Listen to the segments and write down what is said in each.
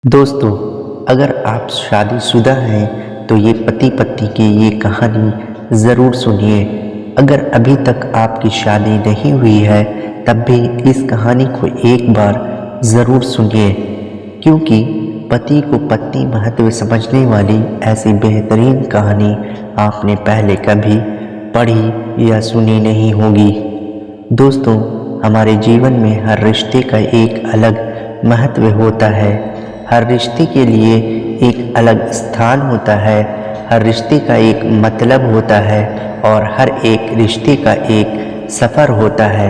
दोस्तों, अगर आप शादीशुदा हैं तो ये पति पत्नी की ये कहानी ज़रूर सुनिए। अगर अभी तक आपकी शादी नहीं हुई है तब भी इस कहानी को एक बार ज़रूर सुनिए, क्योंकि पति को पत्नी महत्व समझने वाली ऐसी बेहतरीन कहानी आपने पहले कभी पढ़ी या सुनी नहीं होगी। दोस्तों, हमारे जीवन में हर रिश्ते का एक अलग महत्व होता है। हर रिश्ते के लिए एक अलग स्थान होता है। हर रिश्ते का एक मतलब होता है और हर एक रिश्ते का एक सफ़र होता है।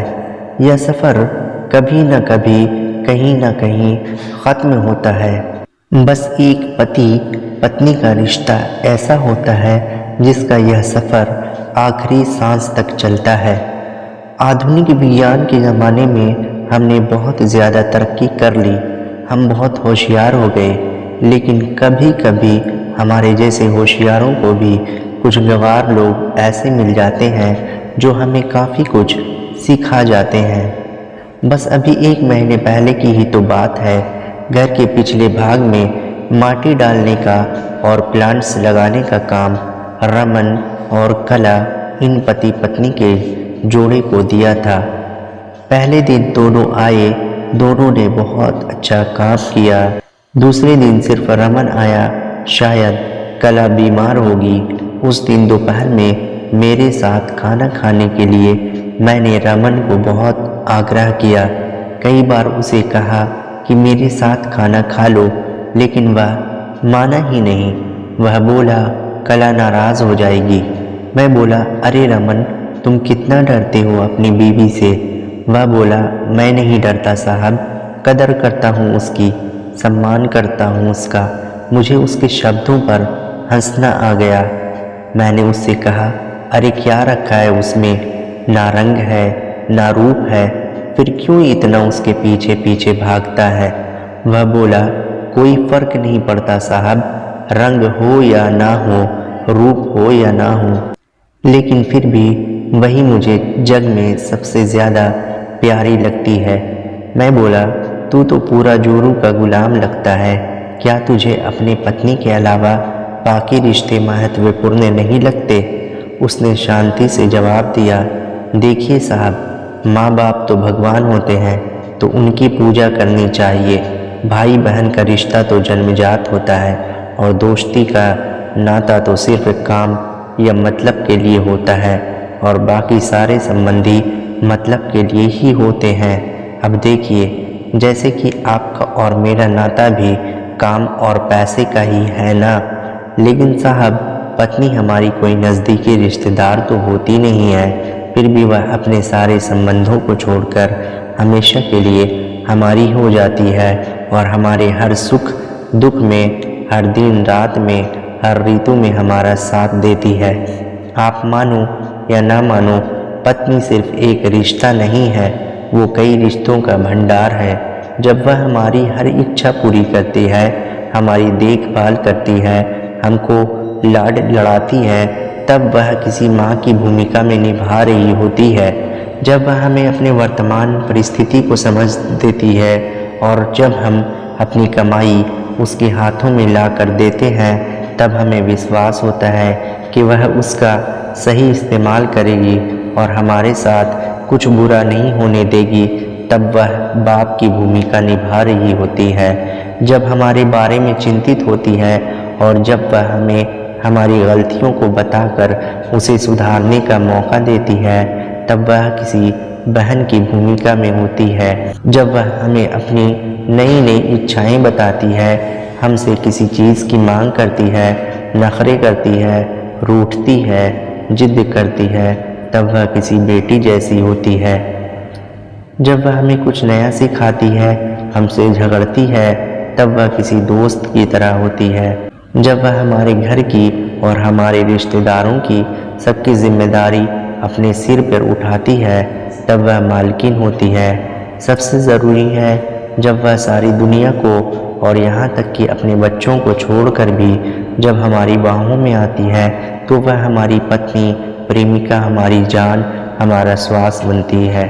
यह सफ़र कभी न कभी कहीं न कहीं ख़त्म होता है। बस एक पति पत्नी का रिश्ता ऐसा होता है जिसका यह सफ़र आखिरी सांस तक चलता है। आधुनिक विज्ञान के ज़माने में हमने बहुत ज़्यादा तरक्की कर ली, हम बहुत होशियार हो गए, लेकिन कभी कभी हमारे जैसे होशियारों को भी कुछ गंवार लोग ऐसे मिल जाते हैं जो हमें काफ़ी कुछ सिखा जाते हैं। बस अभी 1 महीने पहले की ही तो बात है। घर के पिछले भाग में माटी डालने का और प्लांट्स लगाने का काम रमन और कला इन पति पत्नी के जोड़े को दिया था। पहले दिन दोनों आए, दोनों ने बहुत अच्छा काम किया। दूसरे दिन सिर्फ रमन आया, शायद कला बीमार होगी। उस दिन दोपहर में मेरे साथ खाना खाने के लिए मैंने रमन को बहुत आग्रह किया। कई बार उसे कहा कि मेरे साथ खाना खा लो, लेकिन वह माना ही नहीं। वह बोला कला नाराज़ हो जाएगी। मैं बोला, अरे रमन, तुम कितना डरते हो अपनी बीवी से। वह बोला, मैं नहीं डरता साहब, कदर करता हूँ उसकी, सम्मान करता हूँ उसका। मुझे उसके शब्दों पर हंसना आ गया। मैंने उससे कहा, अरे क्या रखा है उसमें, ना रंग है ना रूप है, फिर क्यों इतना उसके पीछे पीछे भागता है। वह बोला, कोई फ़र्क नहीं पड़ता साहब, रंग हो या ना हो, रूप हो या ना हो, लेकिन फिर भी वही मुझे जग में सबसे ज़्यादा प्यारी लगती है। मैं बोला, तू तो पूरा जोरू का गुलाम लगता है, क्या तुझे अपने पत्नी के अलावा बाकी रिश्ते महत्वपूर्ण नहीं लगते। उसने शांति से जवाब दिया, देखिए साहब, माँ बाप तो भगवान होते हैं तो उनकी पूजा करनी चाहिए। भाई बहन का रिश्ता तो जन्मजात होता है और दोस्ती का नाता तो सिर्फ काम या मतलब के लिए होता है और बाकी सारे संबंधी मतलब के लिए ही होते हैं। अब देखिए, जैसे कि आपका और मेरा नाता भी काम और पैसे का ही है ना, लेकिन साहब पत्नी हमारी कोई नज़दीकी रिश्तेदार तो होती नहीं है, फिर भी वह अपने सारे संबंधों को छोड़कर हमेशा के लिए हमारी हो जाती है और हमारे हर सुख दुख में, हर दिन रात में, हर ऋतु में हमारा साथ देती है। आप मानो या ना मानो, पत्नी सिर्फ एक रिश्ता नहीं है, वो कई रिश्तों का भंडार है। जब वह हमारी हर इच्छा पूरी करती है, हमारी देखभाल करती है, हमको लाड लड़ाती है, तब वह किसी माँ की भूमिका में निभा रही होती है। जब वह हमें अपने वर्तमान परिस्थिति को समझ देती है और जब हम अपनी कमाई उसके हाथों में ला कर देते हैं, तब हमें विश्वास होता है कि वह उसका सही इस्तेमाल करेगी और हमारे साथ कुछ बुरा नहीं होने देगी। तब वह बाप की भूमिका निभा रही होती है। जब हमारे बारे में चिंतित होती है और जब वह हमें हमारी गलतियों को बताकर उसे सुधारने का मौका देती है, तब वह किसी बहन की भूमिका में होती है। जब वह हमें अपनी नई नई इच्छाएं बताती है, हमसे किसी चीज़ की मांग करती है, नखरे करती है, रूठती है, जिद करती है, तब वह किसी बेटी जैसी होती है। जब वह हमें कुछ नया सिखाती है, हमसे झगड़ती है, तब वह किसी दोस्त की तरह होती है। जब वह हमारे घर की और हमारे रिश्तेदारों की सबकी जिम्मेदारी अपने सिर पर उठाती है, तब वह मालकिन होती है। सबसे ज़रूरी है, जब वह सारी दुनिया को और यहाँ तक कि अपने बच्चों को छोड़कर भी जब हमारी बाहों में आती है, तो वह हमारी पत्नी, प्रेमिका, हमारी जान, हमारा श्वास बनती है।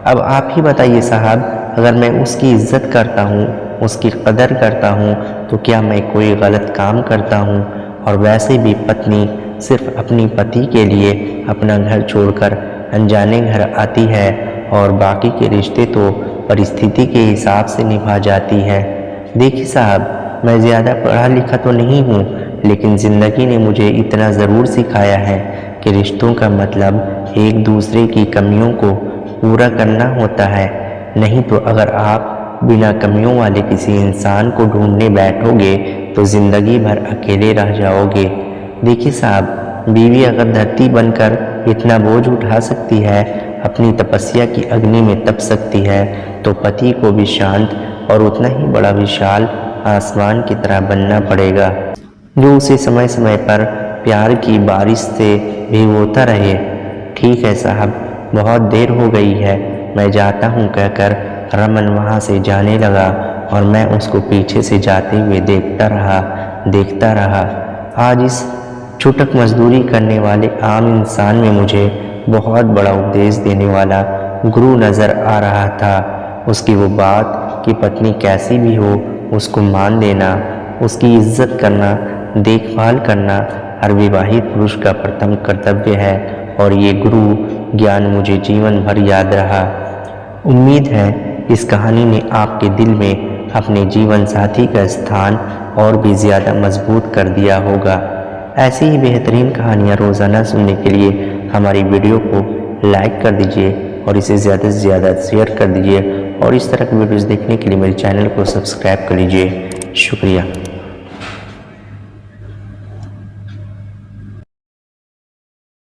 अब आप ही बताइए साहब, अगर मैं उसकी इज्जत करता हूँ उसकी कदर करता हूँ तो क्या मैं कोई गलत काम करता हूँ। और वैसे भी पत्नी सिर्फ अपनी पति के लिए अपना घर छोड़कर अनजाने घर आती है और बाकी के रिश्ते तो परिस्थिति के हिसाब से निभा जाती है। देखिए साहब, मैं ज़्यादा पढ़ा लिखा तो नहीं हूँ, लेकिन ज़िंदगी ने मुझे इतना ज़रूर सिखाया है कि रिश्तों का मतलब एक दूसरे की कमियों को पूरा करना होता है। नहीं तो अगर आप बिना कमियों वाले किसी इंसान को ढूंढने बैठोगे तो ज़िंदगी भर अकेले रह जाओगे। देखिए साहब, बीवी अगर धरती बनकर इतना बोझ उठा सकती है, अपनी तपस्या की अग्नि में तप सकती है, तो पति को भी शांत और उतना ही बड़ा विशाल आसमान की तरह बनना पड़ेगा, जो उसे समय समय पर प्यार की बारिश से भिगोता रहे। ठीक है साहब, बहुत देर हो गई है, मैं जाता हूँ कहकर रमन वहाँ से जाने लगा और मैं उसको पीछे से जाते हुए देखता रहा। आज इस छूटक मजदूरी करने वाले आम इंसान में मुझे बहुत बड़ा उपदेश देने वाला गुरु नज़र आ रहा था। उसकी वो बात कि पत्नी कैसी भी हो उसको मान लेना, उसकी इज्जत करना, देखभाल करना हर विवाहित पुरुष का प्रथम कर्तव्य है, और ये गुरु ज्ञान मुझे जीवन भर याद रहा। उम्मीद है इस कहानी ने आपके दिल में अपने जीवन साथी का स्थान और भी ज़्यादा मजबूत कर दिया होगा। ऐसी ही बेहतरीन कहानियाँ रोज़ाना सुनने के लिए हमारी वीडियो को लाइक कर दीजिए और इसे ज़्यादा से ज़्यादा शेयर कर दीजिए, और इस तरह की वीडियोज़ देखने के लिए मेरे चैनल को सब्सक्राइब कर लीजिए। शुक्रिया।